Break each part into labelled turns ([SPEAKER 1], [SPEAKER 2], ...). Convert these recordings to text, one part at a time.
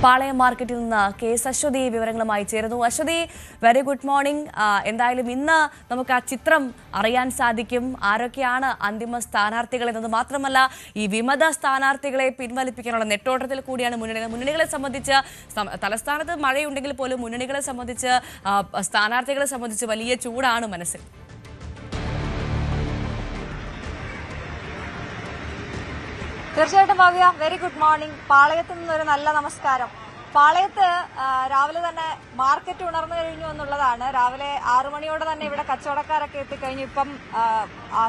[SPEAKER 1] പാളയം മാർക്കറ്റിൽ നിന്ന് K S Aswathy വിവരങ്ങളുമായി ചേരുന്നു. Aswathy, very good morning. എന്തായാലും ഇന്ന് നമുക്ക് ആ ചിത്രം അറിയാൻ സാധിക്കും. ആരൊക്കെയാണ് അന്തിമ സ്ഥാനാർത്ഥികൾ എന്നത് മാത്രമല്ല, ഈ വിമത സ്ഥാനാർത്ഥികളെ പിൻവലിപ്പിക്കാനുള്ള നെട്ടോട്ടത്തിൽ കൂടിയാണ് മുന്നണികളെ സംബന്ധിച്ച്. തലസ്ഥാനത്ത് മഴയുണ്ടെങ്കിൽ പോലും മുന്നണികളെ സംബന്ധിച്ച്, സ്ഥാനാർത്ഥികളെ സംബന്ധിച്ച് വലിയ ചൂടാണ് മനസ്സിൽ.
[SPEAKER 2] തീർച്ചയായിട്ടും ഭവ്യ, വെരി ഗുഡ് മോർണിംഗ്. പാളയത്ത് നിന്നൊരു നല്ല നമസ്കാരം. പാളയത്ത് രാവിലെ തന്നെ മാർക്കറ്റ് ഉണർന്നു കഴിഞ്ഞു എന്നുള്ളതാണ്. രാവിലെ 6 മണിയോടെ തന്നെ ഇവിടെ കച്ചവടക്കാരൊക്കെ എത്തിക്കഴിഞ്ഞു. ഇപ്പം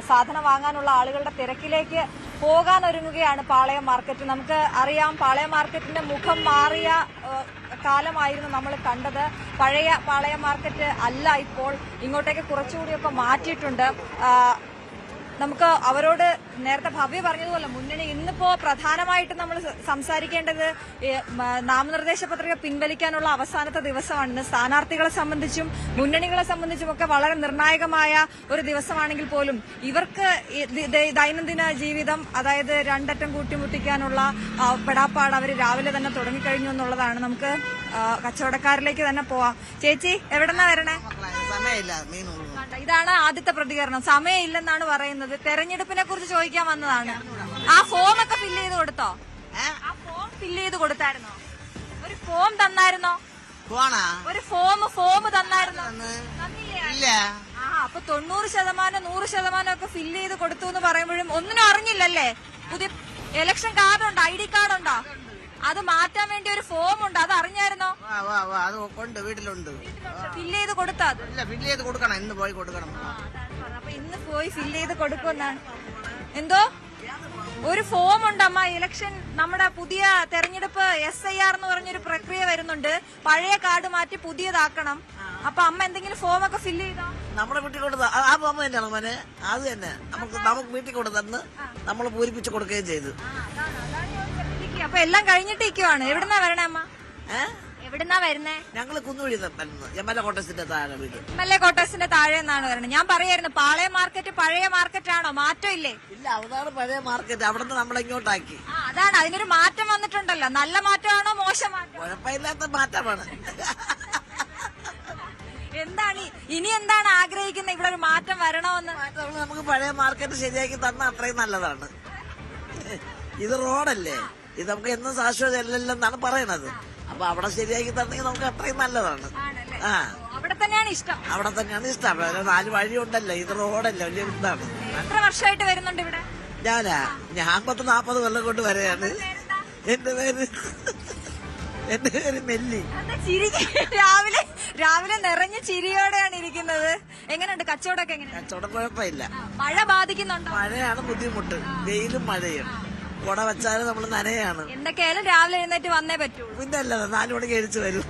[SPEAKER 2] സാധനം വാങ്ങാനുള്ള ആളുകളുടെ തിരക്കിലേക്ക് പോകാൻ ഒരുങ്ങുകയാണ് പാളയം മാർക്കറ്റ്. നമുക്ക് അറിയാം, പാളയം മാർക്കറ്റിന്റെ മുഖം മാറിയ കാലമായിരുന്നു നമ്മൾ കണ്ടത്. പഴയ പാളയം മാർക്കറ്റ് അല്ല ഇപ്പോൾ. ഇങ്ങോട്ടേക്ക് കുറച്ചുകൂടിയൊക്കെ മാറ്റിയിട്ടുണ്ട്. നമുക്ക് അവരോട് നേരത്തെ ഭവ്യ പറഞ്ഞതുപോലെ മുന്നണി ഇന്നിപ്പോ പ്രധാനമായിട്ട് നമ്മൾ സംസാരിക്കേണ്ടത് നാമനിർദ്ദേശ പത്രിക പിൻവലിക്കാനുള്ള അവസാനത്തെ ദിവസമാണ്. സ്ഥാനാർത്ഥികളെ സംബന്ധിച്ചും മുന്നണികളെ സംബന്ധിച്ചും ഒക്കെ വളരെ നിർണായകമായ ഒരു ദിവസമാണെങ്കിൽ പോലും ഇവർക്ക് ദൈനംദിന ജീവിതം, അതായത് രണ്ടറ്റം കൂട്ടിമുട്ടിക്കാനുള്ള പെടാപ്പാട് അവർ രാവിലെ തന്നെ തുടങ്ങിക്കഴിഞ്ഞു എന്നുള്ളതാണ്. നമുക്ക് കച്ചവടക്കാരിലേക്ക് തന്നെ പോവാം. ചേച്ചി, എവിടെന്നാ വരണേ? ഇതാണ് ആദ്യത്തെ പ്രതികരണം. സമയമില്ലെന്നാണ് പറയുന്നത്. തെരഞ്ഞെടുപ്പിനെ കുറിച്ച് ചോദിക്കാൻ വന്നതാണ്. ആ ഫോം ഒക്കെ ഫില്ല് ചെയ്ത് കൊടുത്തോ? ആ ഫോം ഫില്ല് ചെയ്ത് കൊടുത്തായിരുന്നോ? ഒരു ഫോം തന്നായിരുന്നോ? ഒരു ഫോം തന്നായിരുന്നോ? അപ്പൊ 90%, 100% ഒക്കെ ഫില്ല് ചെയ്ത് കൊടുത്തു എന്ന് പറയുമ്പോഴും ഒന്നിനും അറിഞ്ഞില്ലല്ലേ? പുതിയ ഇലക്ഷൻ കാർഡുണ്ടോ? ID കാർഡുണ്ടോ? അത് മാറ്റാൻ വേണ്ടി ഒരു ഫോം ഉണ്ട്, അത് അറിഞ്ഞായിരുന്നോ?
[SPEAKER 3] വീട്ടിലുണ്ട്.
[SPEAKER 2] ഫില്ല് ചെയ്ത് കൊടുത്താ?
[SPEAKER 3] ഫില്ല് ചെയ്ത് കൊടുക്കണം, ഇന്ന് പോയി കൊടുക്കണം.
[SPEAKER 2] അപ്പൊ ഇന്ന് പോയി ഫില്ല് ചെയ്ത് കൊടുക്കുമെന്നാണ്. എന്തോ ഒരു ഫോം ഉണ്ട് അമ്മ. ഇലക്ഷൻ നമ്മുടെ പുതിയ തെരഞ്ഞെടുപ്പ് SIR എന്ന് പറഞ്ഞൊരു പ്രക്രിയ വരുന്നുണ്ട്. പഴയ കാർഡ് മാറ്റി പുതിയതാക്കണം. അപ്പൊ അമ്മ എന്തെങ്കിലും ഫോം ഒക്കെ ഫില്ല് ചെയ്തോ?
[SPEAKER 3] നമ്മുടെ വീട്ടിൽ കൊടുത്ത ആ ഫോം തന്നെയാണ് മോനെ. അത് തന്നെ നമുക്ക് വീട്ടിൽ കൊടുത്തന്ന് നമ്മൾ പൂരിപ്പിച്ച് കൊടുക്കുകയും ചെയ്തു.
[SPEAKER 2] അപ്പൊ എല്ലാം കഴിഞ്ഞിട്ട് ഇരിക്കുവാണ്. എവിടുന്നാ വരണേ അമ്മ? എവിടുന്നാ വരുന്നേ?
[SPEAKER 3] ഞങ്ങള് കുന്നുവഴി MLA കോട്ടേഴ്സിന്റെ താഴെ വീട്.
[SPEAKER 2] MLA കോട്ടേഴ്സിന്റെ താഴെ എന്നാണ് വരണേ. ഞാൻ പറയായിരുന്നു, പാളയം മാർക്കറ്റ് പഴയ മാർക്കറ്റാണോ? മാറ്റം ഇല്ലേ?
[SPEAKER 3] ഇല്ല, അതാണ് പഴയ മാർക്കറ്റ്. അവിടുന്ന് നമ്മളിങ്ങോട്ടാക്കി.
[SPEAKER 2] അതാണ്, അതിനൊരു മാറ്റം വന്നിട്ടുണ്ടല്ലോ. നല്ല മാറ്റമാണോ മോശം മാറ്റം?
[SPEAKER 3] കുഴപ്പമില്ലാത്ത മാറ്റമാണ്.
[SPEAKER 2] ഇനി എന്താണ് ആഗ്രഹിക്കുന്നത്? ഇവിടെ ഒരു മാറ്റം വരണമെന്ന്.
[SPEAKER 3] നമുക്ക് പഴയ മാർക്കറ്റ് ശരിയാക്കി തന്ന അത്രയും നല്ലതാണ്. ഇത് റോഡല്ലേ, ഇത് നമുക്ക് എന്നും ശാശ്വതമല്ലെന്നാണ് പറയണത്. അപ്പൊ അവിടെ ശരിയാക്കി തന്നെങ്കിൽ നമുക്ക് അത്രയും നല്ലതാണ്.
[SPEAKER 2] അവിടെ തന്നെയാണ് ഇഷ്ടം.
[SPEAKER 3] അവിടെ തന്നെയാണ് ഇഷ്ടം. 4 വഴിയുണ്ടല്ലോ, ഇത് റോഡല്ലേ, വലിയ ഇതാണ്.
[SPEAKER 2] എത്ര വർഷമായിട്ട് വരുന്നുണ്ട് ഇവിടെ?
[SPEAKER 3] ഞാൻ 40 കൊല്ലം കൊണ്ട് വരെയാണ്. എന്റെ പേര് മെല്ലി.
[SPEAKER 2] രാവിലെ നിറഞ്ഞ ചിരിയോടെയാണ് ഇരിക്കുന്നത്. എങ്ങനെയുണ്ട് കച്ചവടമൊക്കെ?
[SPEAKER 3] കച്ചവടം കുഴപ്പമില്ല.
[SPEAKER 2] മഴ ബാധിക്കുന്നുണ്ടോ?
[SPEAKER 3] മഴയാണ് ബുദ്ധിമുട്ട്, വെയിലും മഴയും. കുട വെച്ചാലും നമ്മൾ നനയാണ്.
[SPEAKER 2] എന്തൊക്കെയായാലും രാവിലെ എഴുന്നേറ്റ് വന്നേ പറ്റൂ.
[SPEAKER 3] പിന്നെ അല്ലല്ലോ, 4 മണിക്ക് എഴുച്ചു വരും.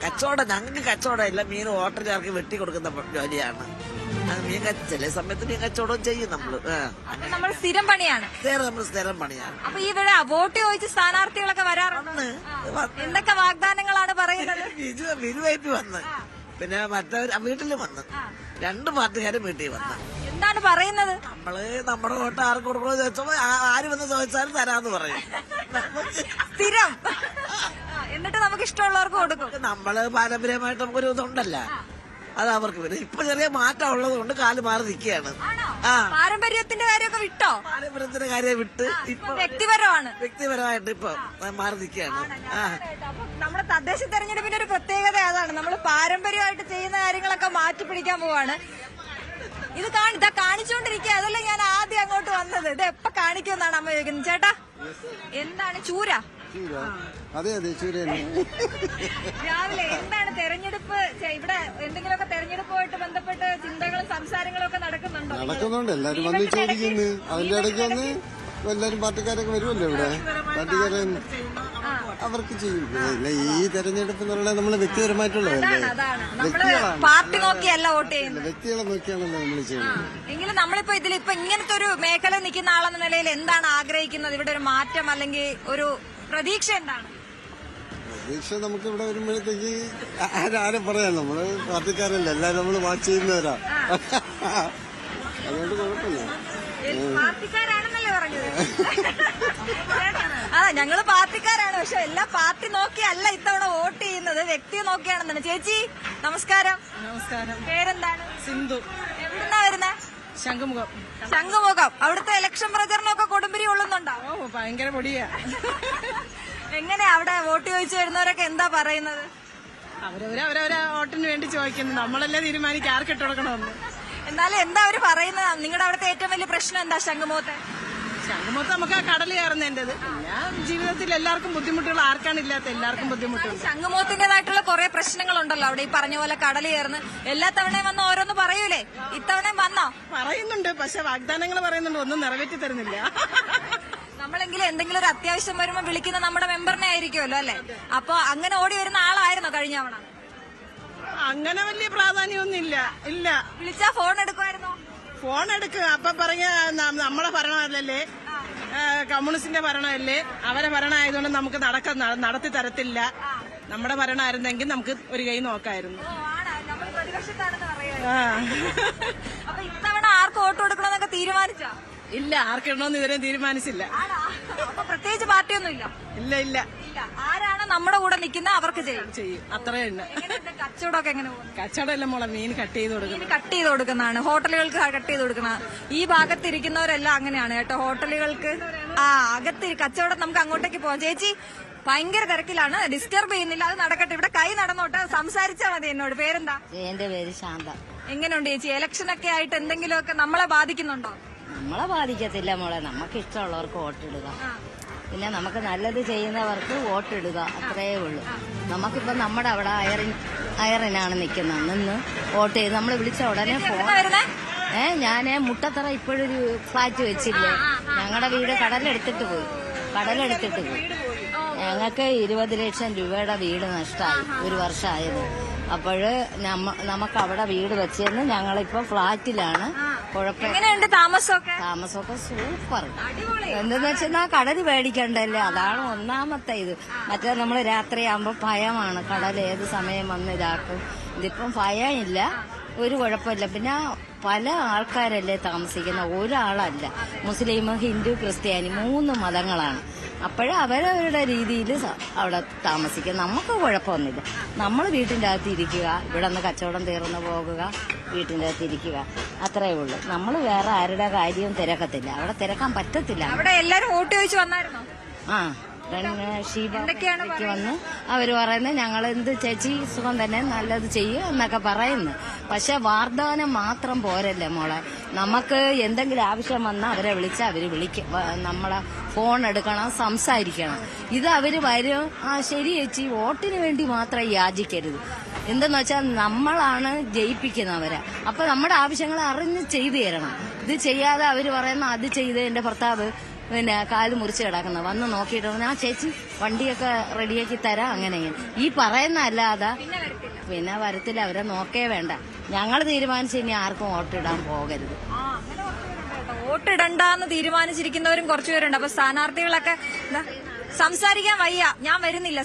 [SPEAKER 3] കച്ചവടം ഞങ്ങൾക്ക് കച്ചവടം ഇല്ല. മീൻ ഹോട്ടലുകാർക്ക് വെട്ടി കൊടുക്കുന്ന ജോലിയാണ്. മീൻ ചില സമയത്ത് മീൻ കച്ചവടം ചെയ്യും നമ്മള്.
[SPEAKER 2] നമ്മൾ സ്ഥിരം പണിയാണ്.
[SPEAKER 3] നമ്മൾ സ്ഥിരം പണിയാണ്.
[SPEAKER 2] അപ്പൊ ഇവിടെ വോട്ട് ചോദിച്ച് സ്ഥാനാർത്ഥികളൊക്കെ വരാറുണ്ട്. എന്തൊക്കെ വാഗ്ദാനങ്ങളാണ് പറയുന്നത്?
[SPEAKER 3] ബിജുവായിട്ട് വന്ന്, പിന്നെ മറ്റവർ വീട്ടിൽ വന്ന്, 2 പാർട്ടിക്കാരും വീട്ടിൽ വന്ന്.
[SPEAKER 2] എന്താണ് പറയുന്നത്?
[SPEAKER 3] നമ്മുടെ വോട്ട് ആർക്ക് കൊടുക്കണമെന്ന് ചോദിച്ചപ്പോ ആര് വന്ന് ചോദിച്ചാലും തരാന്ന് പറയും.
[SPEAKER 2] സ്ഥിരം. എന്നിട്ട് നമുക്ക് ഇഷ്ടമുള്ളവർക്ക് കൊടുക്കും.
[SPEAKER 3] നമ്മള് പാരമ്പര്യമായിട്ട് നമുക്കൊരു ഇതുണ്ടല്ലോ, അത് അവർക്ക് വരും. ഇപ്പൊ ചെറിയ മാറ്റം ഉള്ളത് കൊണ്ട് കാല് മാറി നിൽക്കുകയാണ്.
[SPEAKER 2] പാരമ്പര്യത്തിന്റെ കാര്യമൊക്കെ വിട്ടോ?
[SPEAKER 3] പാരമ്പര്യത്തിന്റെ കാര്യം വിട്ട് ഇപ്പൊ വ്യക്തിപരമായിട്ട് ഇപ്പൊ മാറി നിൽക്കുകയാണ്.
[SPEAKER 2] നമ്മുടെ തദ്ദേശ തെരഞ്ഞെടുപ്പിന്റെ ഒരു പ്രത്യേകത അതാണ്. നമ്മൾ പാരമ്പര്യമായിട്ട് ചെയ്യുന്ന കാര്യങ്ങളൊക്കെ മാറ്റി പിടിക്കാൻ പോവാണ്. ഇതാ കാണിച്ചോണ്ടിരിക്കുക. അതല്ല ഞാൻ ആദ്യം അങ്ങോട്ട് വന്നത്. ഇത് എപ്പ കാണിക്കുമെന്നാണ് അമ്മ ചോദിക്കുന്നത്. ചേട്ടാ, എന്താണ് ചൂര?
[SPEAKER 4] അതെ ചൂര.
[SPEAKER 2] രാവിലെ എന്താണ് തെരഞ്ഞെടുപ്പ്? ഇവിടെ എന്തെങ്കിലുമൊക്കെ തെരഞ്ഞെടുപ്പുമായിട്ട് ബന്ധപ്പെട്ട് ചിന്തകളും സംസാരങ്ങളും ഒക്കെ
[SPEAKER 4] നടക്കുന്നുണ്ട്. എല്ലാരും വന്ന് ചോദിക്കുന്നു. അതിന്റെ ഇടയ്ക്ക് വന്ന് എല്ലാരും പാർട്ടിക്കാരൊക്കെ വരുമല്ലോ ഇവിടെ. പാർട്ടിക്കാരൻ അവർക്ക് ചെയ്യും. ഇല്ല, ഈ തെരഞ്ഞെടുപ്പ് എന്ന് പറയുന്നത് നമ്മള് വ്യക്തിപരമായിട്ടുള്ളതല്ലേ.
[SPEAKER 2] പാർട്ടി നോക്കിയല്ല വോട്ട് ചെയ്യുന്നത്,
[SPEAKER 4] വ്യക്തികളെ നോക്കിയാണല്ലോ നമ്മൾ ചെയ്യുന്നത്.
[SPEAKER 2] എങ്കിലും നമ്മളിപ്പോ ഇതിലിപ്പോ ഇങ്ങനത്തെ ഒരു മേഖല നിൽക്കുന്ന ആളെന്ന നിലയിൽ എന്താണ് ആഗ്രഹിക്കുന്നത്? ഇവിടെ ഒരു മാറ്റം അല്ലെങ്കിൽ ഒരു പ്രതീക്ഷ എന്താണ്?
[SPEAKER 4] പ്രതീക്ഷ നമുക്ക് ഇവിടെ വരുമ്പോഴത്തേക്ക് ആരും പറയാം. നമ്മള് പാർട്ടിക്കാരല്ല, എല്ലാരും നമ്മള് വാച്ച് ചെയ്യുന്നവരാ. അതുകൊണ്ട് കുഴപ്പമില്ല.
[SPEAKER 2] പാർട്ടിക്കാരാണെന്നല്ലേ പറഞ്ഞത്? അതാ ഞങ്ങള് പാർട്ടിക്കാരാണ്, പക്ഷെ എല്ലാ പാർട്ടി നോക്കിയല്ല ഇത്തവണ വോട്ട് ചെയ്യുന്നത്, വ്യക്തി നോക്കിയാണെന്നാണ്. ചേച്ചി നമസ്കാരം.
[SPEAKER 5] നമസ്കാരം.
[SPEAKER 2] പേരെന്താണ്?
[SPEAKER 5] സിന്ധു.
[SPEAKER 2] എവിടുന്നാ വരുന്നേ?
[SPEAKER 5] ശംഖുമുഖം.
[SPEAKER 2] ശംഖുമുഖം. അവിടുത്തെ ഇലക്ഷൻ പ്രചരണമൊക്കെ കൊടുമ്പിരി കൊള്ളുന്നുണ്ടോ?
[SPEAKER 5] ഓ ഭയങ്കര പൊടിയാ.
[SPEAKER 2] എങ്ങനെയാ അവിടെ വോട്ട് ചോദിച്ചു വരുന്നവരൊക്കെ എന്താ പറയുന്നത്?
[SPEAKER 5] അവരവരെ വോട്ടിന് വേണ്ടി ചോദിക്കുന്നു, നമ്മളല്ലേ തീരുമാനിക്കുക ആർക്ക് ഇട്ട് കൊടുക്കണമെന്ന്.
[SPEAKER 2] എന്നാലും എന്താ അവര് പറയുന്നത്? നിങ്ങളുടെ അവിടുത്തെ ഏറ്റവും വലിയ പ്രശ്നം എന്താ ശംഖുമുഖത്തെ?
[SPEAKER 5] ശംഖുമുഖത്ത് നമുക്ക് ആ കടൽ കയറുന്നതിൻ്റെത്. പിന്നെ ജീവിതത്തിൽ എല്ലാവർക്കും ബുദ്ധിമുട്ടുകൾ, ആർക്കാണ് ഇല്ലാത്ത എല്ലാവർക്കും ബുദ്ധിമുട്ടുണ്ട്.
[SPEAKER 2] ശംഖുമുഖത്തിന്റേതായിട്ടുള്ള കുറെ പ്രശ്നങ്ങളുണ്ടല്ലോ അവിടെ. ഈ പറഞ്ഞ പോലെ കടൽ കയറുന്നു. എല്ലാ തവണയും വന്ന് ഓരോന്ന് പറയൂലേ, ഇത്തവണയും വന്നോ?
[SPEAKER 5] പറയുന്നുണ്ട്, പക്ഷെ വാഗ്ദാനങ്ങൾ പറയുന്നുണ്ട്, ഒന്നും നിറവേറ്റി തരുന്നില്ല.
[SPEAKER 2] നമ്മളെങ്കിലും എന്തെങ്കിലും ഒരു അത്യാവശ്യം വരുമ്പോൾ വിളിക്കുന്ന നമ്മുടെ മെമ്പറിനെ ആയിരിക്കുമല്ലോ അല്ലെ? അപ്പൊ അങ്ങനെ ഓടി വരുന്ന ആളായിരുന്നോ കഴിഞ്ഞ തവണ?
[SPEAKER 5] അങ്ങനെ വലിയ പ്രാധാന്യമൊന്നും ഇല്ല.
[SPEAKER 2] വിളിച്ചാ ഫോൺ എടുക്കുമായിരുന്നോ?
[SPEAKER 5] ഫോൺ എടുക്കുക, അപ്പൊ പറഞ്ഞ നമ്മളെ ഭരണമല്ലേ, കമ്മ്യൂണിസ്റ്റിന്റെ ഭരണമല്ലേ, അവരെ ഭരണമായതുകൊണ്ട് നമുക്ക് നടത്തി തരത്തില്ല. നമ്മുടെ ഭരണമായിരുന്നെങ്കിൽ നമുക്ക് ഒരു കൈ നോക്കായിരുന്നു.
[SPEAKER 2] അപ്പൊ ഇത്തവണ ആർക്ക് വോട്ട് കൊടുക്കണമെന്നൊക്കെ തീരുമാനിച്ചോ?
[SPEAKER 5] ഇല്ല, ആർക്കിടണമെന്ന് ഇതുവരെ തീരുമാനിച്ചില്ല.
[SPEAKER 2] അപ്പൊ പ്രത്യേകിച്ച് പാർട്ടിയൊന്നും ഇല്ല.
[SPEAKER 5] ഇല്ല.
[SPEAKER 2] ആരാണ് നമ്മുടെ കൂടെ നിൽക്കുന്നത് അവർക്ക് ചെയ്യും.
[SPEAKER 5] അത്രേ തന്നെ.
[SPEAKER 2] കച്ചവടമൊക്കെ എങ്ങനെ പോകും?
[SPEAKER 5] കച്ചവടം എല്ലാം മോളെ മീൻ കട്ട് ചെയ്ത് കൊടുക്കും.
[SPEAKER 2] കട്ട് ചെയ്ത് കൊടുക്കുന്നതാണ് ഹോട്ടലുകൾക്ക് കട്ട് ചെയ്ത് കൊടുക്കുന്ന. ഈ ഭാഗത്തിരിക്കുന്നവരെല്ലാം അങ്ങനെയാണ് കേട്ടോ. ഹോട്ടലുകൾക്ക് കച്ചവടം നമുക്ക് അങ്ങോട്ടേക്ക് പോവാം. ചേച്ചി ഭയങ്കര തിരക്കിലാണ്, ഡിസ്റ്റർബ് ചെയ്യുന്നില്ല, അത് നടക്കട്ടെ. ഇവിടെ കൈ നടന്നോട്ടെ, സംസാരിച്ചാൽ മതി എന്നോട്. പേരെന്താ?
[SPEAKER 6] എന്റെ പേര് ശാന്ത.
[SPEAKER 2] എങ്ങനെയുണ്ട് ചേച്ചി, ഇലക്ഷനൊക്കെ ആയിട്ട് എന്തെങ്കിലുമൊക്കെ നമ്മളെ ബാധിക്കുന്നുണ്ടോ?
[SPEAKER 6] നമ്മളെ ബാധിക്കത്തില്ല മോളെ, നമുക്ക് ഇഷ്ടമുള്ളവർക്ക് വോട്ടിടുക, പിന്നെ നമുക്ക് നല്ലത് ചെയ്യുന്നവർക്ക് വോട്ടിടുക, അത്രയേ ഉള്ളൂ. നമുക്കിപ്പോ നമ്മുടെ അവിടെ അയറിനാണ് നിൽക്കുന്നത്, നിന്ന് വോട്ട് ചെയ്ത് നമ്മൾ വിളിച്ച ഉടനെ ഞാന് മുട്ടത്തറ ഇപ്പോഴൊരു ഫ്ലാറ്റ് വെച്ചില്ലേ, ഞങ്ങളുടെ വീട് കടലെടുത്തിട്ട് പോയി. ഞങ്ങൾക്ക് 20 ലക്ഷം രൂപയുടെ വീട് നഷ്ടമായി, ഒരു വർഷമായത്. അപ്പോഴ് നമുക്ക് അവിടെ വീട് വെച്ചെന്ന് ഞങ്ങളിപ്പോ ഫ്ലാറ്റിലാണ്.
[SPEAKER 2] കുഴപ്പമില്ല.
[SPEAKER 6] താമസമൊക്കെ സൂപ്പർ. എന്തെന്ന് വെച്ചാൽ കടല് പേടിക്കണ്ടല്ലേ, അതാണ് ഒന്നാമത്തെ ഇത്. മറ്റേ നമ്മള് രാത്രിയാകുമ്പോ ഭയമാണ്, കടൽ ഏത് സമയം വന്ന് ഇതാക്കും. ഇതിപ്പം ഭയമില്ല, ഒരു കുഴപ്പമില്ല. പിന്നെ പല ആൾക്കാരല്ലേ താമസിക്കുന്ന, ഒരാളല്ല. മുസ്ലിം, ഹിന്ദു, ക്രിസ്ത്യാനി 3 മതങ്ങളാണ്. അപ്പോഴവരവരുടെ രീതിയിൽ അവിടെ താമസിക്കുക, നമുക്ക് കുഴപ്പമൊന്നുമില്ല. നമ്മൾ വീട്ടിൻ്റെ അകത്ത് ഇരിക്കുക, ഇവിടെ നിന്ന് കച്ചവടം തീർന്നു പോകുക, വീട്ടിൻ്റെ അകത്ത് ഇരിക്കുക, അത്രയേ ഉള്ളൂ. നമ്മൾ വേറെ ആരുടെ കാര്യവും തിരക്കത്തില്ല, അവിടെ തിരക്കാൻ പറ്റത്തില്ല.
[SPEAKER 2] അവിടെ എല്ലാരും വോട്ട് ചോദിച്ചു വന്നായിരുന്നോ?
[SPEAKER 6] ഷീബയ്ക്ക് വന്ന് അവര് പറയുന്നത് ഞങ്ങൾ എന്ത് ചേച്ചി സുഖം തന്നെ, നല്ലത് ചെയ്യും എന്നൊക്കെ പറയുന്നു. പക്ഷെ വാഗ്ദാനം മാത്രം പോരല്ലേ മോളെ, നമുക്ക് എന്തെങ്കിലും ആവശ്യം വന്നാൽ അവരെ വിളിച്ചാൽ അവര് വിളിക്കും, നമ്മളെ ഫോൺ എടുക്കണം, സംസാരിക്കണം. ഇത് അവര് വരും, ശരി ചേച്ചി, വോട്ടിന് വേണ്ടി മാത്രം യാചിക്കരുത്. എന്തെന്ന് വെച്ചാൽ നമ്മളാണ് ജയിപ്പിക്കുന്നവരെ, അപ്പൊ നമ്മുടെ ആവശ്യങ്ങൾ അറിഞ്ഞ് ചെയ്തു തരണം. ഇത് ചെയ്യാതെ അവര് പറയുന്ന അത് ചെയ്ത് എന്റെ ഭർത്താവ് പിന്നെ കാല് മുറിച്ച് കിടക്കുന്നത് വന്ന് നോക്കിയിട്ട് ഞാൻ ചേച്ചി വണ്ടിയൊക്കെ റെഡിയാക്കി തരാം, അങ്ങനെ ഈ പറയുന്ന അല്ലാതെ പിന്നെ വരത്തില്ല. അവരെ നോക്കേ വേണ്ട. ഞങ്ങൾ തീരുമാനിച്ച് ഇനി ആർക്കും വോട്ടിടാൻ പോകരുത്.
[SPEAKER 2] വോട്ടിടണ്ടെന്ന് തീരുമാനിച്ചിരിക്കുന്നവരും കുറച്ചുപേരുണ്ട്. അപ്പൊ സ്ഥാനാർത്ഥികളൊക്കെ സംസാരിക്കാൻ വയ്യ, ഞാൻ വരുന്നില്ല,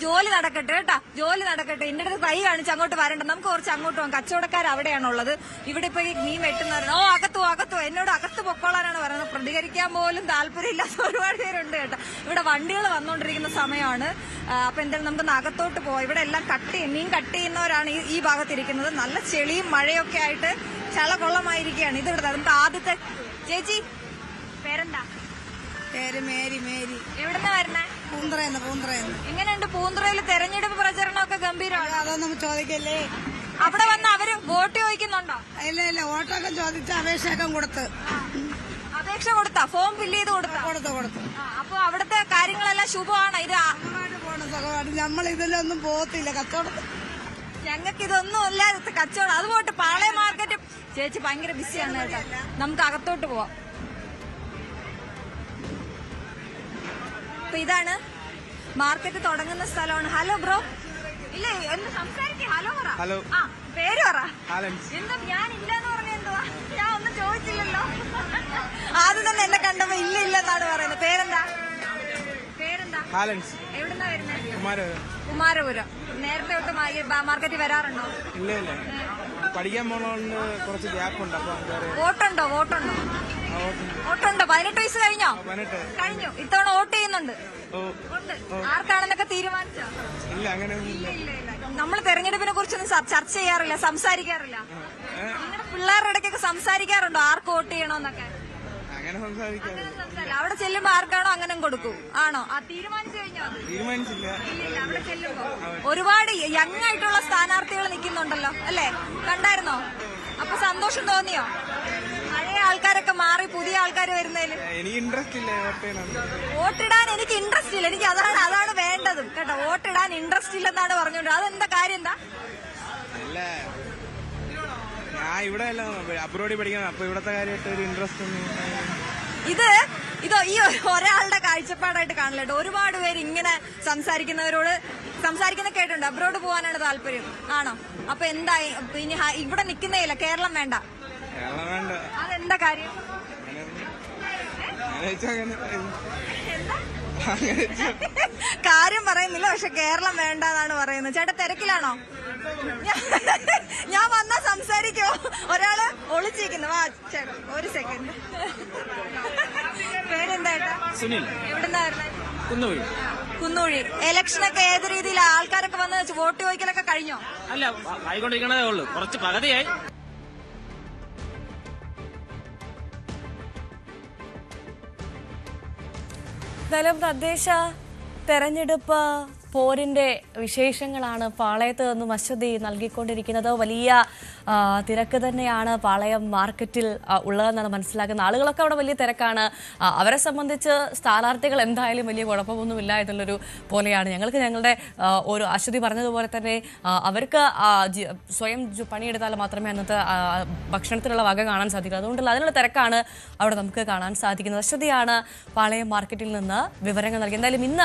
[SPEAKER 2] ജോലി നടക്കട്ടെ കേട്ടാ, ജോലി നടക്കട്ടെ, എന്റെ അടുത്ത് കൈ കാണിച്ച് അങ്ങോട്ട് വരണ്ട, നമുക്ക് കുറച്ച് അങ്ങോട്ട് പോകാം. കച്ചവടക്കാർ അവിടെയാണുള്ളത്. ഇവിടെ ഇപ്പൊ ഈ മീൻ വെട്ടുന്നവരാണ്. അകത്തോ എന്നോട് അകത്ത് പൊക്കോളാനാണ് പറയുന്നത്. പ്രതികരിക്കാൻ പോലും താല്പര്യമില്ലാത്ത ഒരുപാട് പേരുണ്ട് കേട്ടോ. ഇവിടെ വണ്ടികൾ വന്നുകൊണ്ടിരിക്കുന്ന സമയമാണ്. അപ്പൊ എന്തായാലും നമുക്ക് അകത്തോട്ട് പോവാം. ഇവിടെ എല്ലാം മീൻ കട്ട് ചെയ്യുന്നവരാണ് ഈ ഭാഗത്തിരിക്കുന്നത്. നല്ല ചെളിയും മഴയൊക്കെ ആയിട്ട് ചളകൊള്ളമായിരിക്കുകയാണ്. ഇത് ഇവിടെ നമുക്ക് ആദ്യത്തെ. ചേച്ചി പേരെന്താ?
[SPEAKER 7] പേര് മേരി.
[SPEAKER 2] എവിടുന്ന വരണേ?
[SPEAKER 7] പൂന്തറയെന്ന്.
[SPEAKER 2] എങ്ങനെയുണ്ട് പൂന്തറയിൽ തെരഞ്ഞെടുപ്പ് പ്രചരണമൊക്കെ ഗംഭീരമാണ്?
[SPEAKER 7] അതൊന്നും ചോദിക്കല്ലേ.
[SPEAKER 2] അവിടെ വന്ന് അവര് വോട്ട് ചോദിക്കുന്നുണ്ടോ?
[SPEAKER 7] ഇല്ല, വോട്ടൊക്കെ ചോദിച്ച് അപേക്ഷയൊക്കെ കൊടുത്ത്.
[SPEAKER 2] അപേക്ഷ കൊടുത്താ? ഫോം ഫില്ല് ചെയ്ത്
[SPEAKER 7] കൊടുത്തു.
[SPEAKER 2] അപ്പൊ അവിടുത്തെ കാര്യങ്ങളെല്ലാം ശുഭമാണ്? ഇത്
[SPEAKER 7] സുഖമായിട്ട് നമ്മൾ ഇതിലൊന്നും പോകത്തില്ല, കച്ചവടം.
[SPEAKER 2] ഞങ്ങൾക്ക് ഇതൊന്നും അല്ല കച്ചവടം. അത് പോട്ട് പാളയം മാർക്കറ്റ്. ചേച്ചി ഭയങ്കര ബിസിയാണ് കേട്ടോ, നമുക്ക് അകത്തോട്ട് പോവാം. അപ്പൊ ഇതാണ് മാർക്കറ്റ് തുടങ്ങുന്ന സ്ഥലമാണ്. Hello bro. ഇല്ല എന്ന് സംസാരിക്കേ. ഹലോ പറ.
[SPEAKER 8] ഹലോ.
[SPEAKER 2] പേര് പറ.
[SPEAKER 8] എന്താ
[SPEAKER 2] ഞാൻ ഇല്ലെന്ന് പറഞ്ഞ എന്തുവാ? ഞാൻ ഒന്നും ചോദിച്ചില്ലല്ലോ. ആദ്യം തന്നെ എന്നെ കണ്ടപ്പോ ഇല്ലെന്നാണ് പറയുന്നത്. പേരെന്താ? എവിടുന്നാ വരുന്നത്? കുമാരപുരം. നേരത്തെ തൊട്ട് മാർക്കറ്റിൽ വരാറുണ്ടോ?
[SPEAKER 8] ഇല്ല, പഠിക്കാൻ പോണോണ്ട് കുറച്ച് ഗ്യാപ്പുണ്ട്.
[SPEAKER 2] വോട്ടുണ്ടോ? 18 വയസ്സ് കഴിഞ്ഞോ? കഴിഞ്ഞു. ഇത്തവണ വോട്ട് ചെയ്യുന്നുണ്ടോ? ചെയ്യുന്നുണ്ട്. ഉണ്ട്. ആർക്കാണെന്നൊക്കെ തീരുമാനിച്ചോ?
[SPEAKER 8] ഇല്ല അങ്ങനെ
[SPEAKER 2] നമ്മൾ തെരഞ്ഞെടുപ്പിനെ കുറിച്ചൊന്നും ചർച്ച ചെയ്യാറില്ല, സംസാരിക്കാറില്ല. നിങ്ങളുടെ പിള്ളേരുടെ ഇടയ്ക്കൊക്കെ സംസാരിക്കാറുണ്ടോ ആർക്ക് വോട്ട് ചെയ്യണോന്നൊക്കെ?
[SPEAKER 8] അങ്ങനെ സംസാരിക്കാം.
[SPEAKER 2] അവിടെ ചെല്ലുമ്പോ ആർക്കാണോ അങ്ങനെ കൊടുക്കും? ആണോ? ആ തീരുമാനിച്ചു കഴിഞ്ഞോ?
[SPEAKER 8] തീരുമാനിച്ചില്ല.
[SPEAKER 2] ഇല്ല, അവിടെ ചെല്ലുമ്പോ ഒരുപാട് യങ് ആയിട്ടുള്ള സ്ഥാനാർത്ഥികൾ നിൽക്കുന്നുണ്ടല്ലോ അല്ലേ? കണ്ടായിരുന്നോ? അപ്പൊ സന്തോഷം തോന്നിയോ? പഴയ ആൾക്കാരൊക്കെ മാറി പുതിയ ആൾക്കാർ വരുന്നതിൽ
[SPEAKER 8] എനിക്ക് ഇൻട്രസ്റ്റ് ഇല്ല
[SPEAKER 2] വോട്ടിടാൻ. എനിക്ക് ഇൻട്രസ്റ്റ് ഇല്ല. എനിക്ക് അതാണ് വേണ്ടതും കേട്ടോ. വോട്ടിടാൻ ഇൻട്രസ്റ്റ് ഇല്ലെന്നാണ് പറഞ്ഞോണ്ട്. അതെന്താ കാര്യം? എന്താ?
[SPEAKER 8] അല്ല ഞാൻ ഇവിടെ അല്ല അബ്രോഡിൽ പഠിക്കണം. അപ്പൊ ഇവിടത്തെ കാര്യമായിട്ട് ഒരു ഇൻട്രസ്റ്റ് ഒന്നും
[SPEAKER 2] ഇത് ഈ ഒരാളുടെ കാഴ്ചപ്പാടായിട്ട് കാണില്ലട്ടോ. ഒരുപാട് പേര് ഇങ്ങനെ സംസാരിക്കുന്ന കേട്ടുണ്ട്. അബ്രോഡ് പോകാനാണ് താല്പര്യം. ആണോ? അപ്പൊ എന്താ ഇനി ഇവിടെ നിൽക്കുന്നേയില്ല, കേരളം വേണ്ട?
[SPEAKER 8] കേരളം വേണ്ട.
[SPEAKER 2] അതെന്താ കാര്യം? കാര്യം പറയുന്നില്ല, പക്ഷെ കേരളം വേണ്ട എന്നാണ് പറയുന്നത്. ചേട്ടാ തിരക്കിലാണോ? ഞാൻ വന്നാ സംസാരിക്കോ? ഒരാള് ഒളിച്ചിരിക്കുന്നു. വാ ചേട്ടാ ഒരു സെക്കൻഡ്. പേരെന്താ ഏട്ടാ?
[SPEAKER 8] സുനിൽ.
[SPEAKER 2] എവിടുന്നാ വരുന്നത്?
[SPEAKER 8] കുന്നുവഴി.
[SPEAKER 2] കുന്നുവഴി. ഇലക്ഷനൊക്കെ ഏത് രീതിയിലാ? ആൾക്കാരൊക്കെ വന്ന് വോട്ട് ചോദിക്കലൊക്കെ കഴിഞ്ഞോ?
[SPEAKER 9] അല്ല, ആയിക്കൊണ്ടിരിക്കണതേ ഉള്ളൂ. കുറച്ച് പകുതിയായി.
[SPEAKER 1] എന്തായാലും തദ്ദേശ തെരഞ്ഞെടുപ്പ് പോരിന്റെ വിശേഷങ്ങളാണ് പാളയത്ത് നിന്നും അശ്വതി നൽകിക്കൊണ്ടിരിക്കുന്നത്. വലിയ തിരക്ക് തന്നെയാണ് പാളയം മാർക്കറ്റിൽ ഉള്ളതെന്നാണ് മനസ്സിലാക്കുന്നത്. ആളുകളൊക്കെ അവിടെ വലിയ തിരക്കാണ്. അവരെ സംബന്ധിച്ച് സ്ഥാനാർത്ഥികൾ എന്തായാലും വലിയ കുഴപ്പമൊന്നുമില്ല എന്നുള്ളൊരു പോലെയാണ്. ഞങ്ങളുടെ ഒരു അശ്വതി പറഞ്ഞതുപോലെ തന്നെ അവർക്ക് സ്വയം പണിയെടുത്താൽ മാത്രമേ അന്നത്തെ ഭക്ഷണത്തിനുള്ള വക കാണാൻ സാധിക്കൂ. അതുകൊണ്ടുള്ള അതിനുള്ള തിരക്കാണ് അവിടെ നമുക്ക് കാണാൻ സാധിക്കുന്നത്. അശ്വതിയാണ് പാളയം മാർക്കറ്റിൽ നിന്ന് വിവരങ്ങൾ നൽകി. എന്തായാലും ഇന്ന്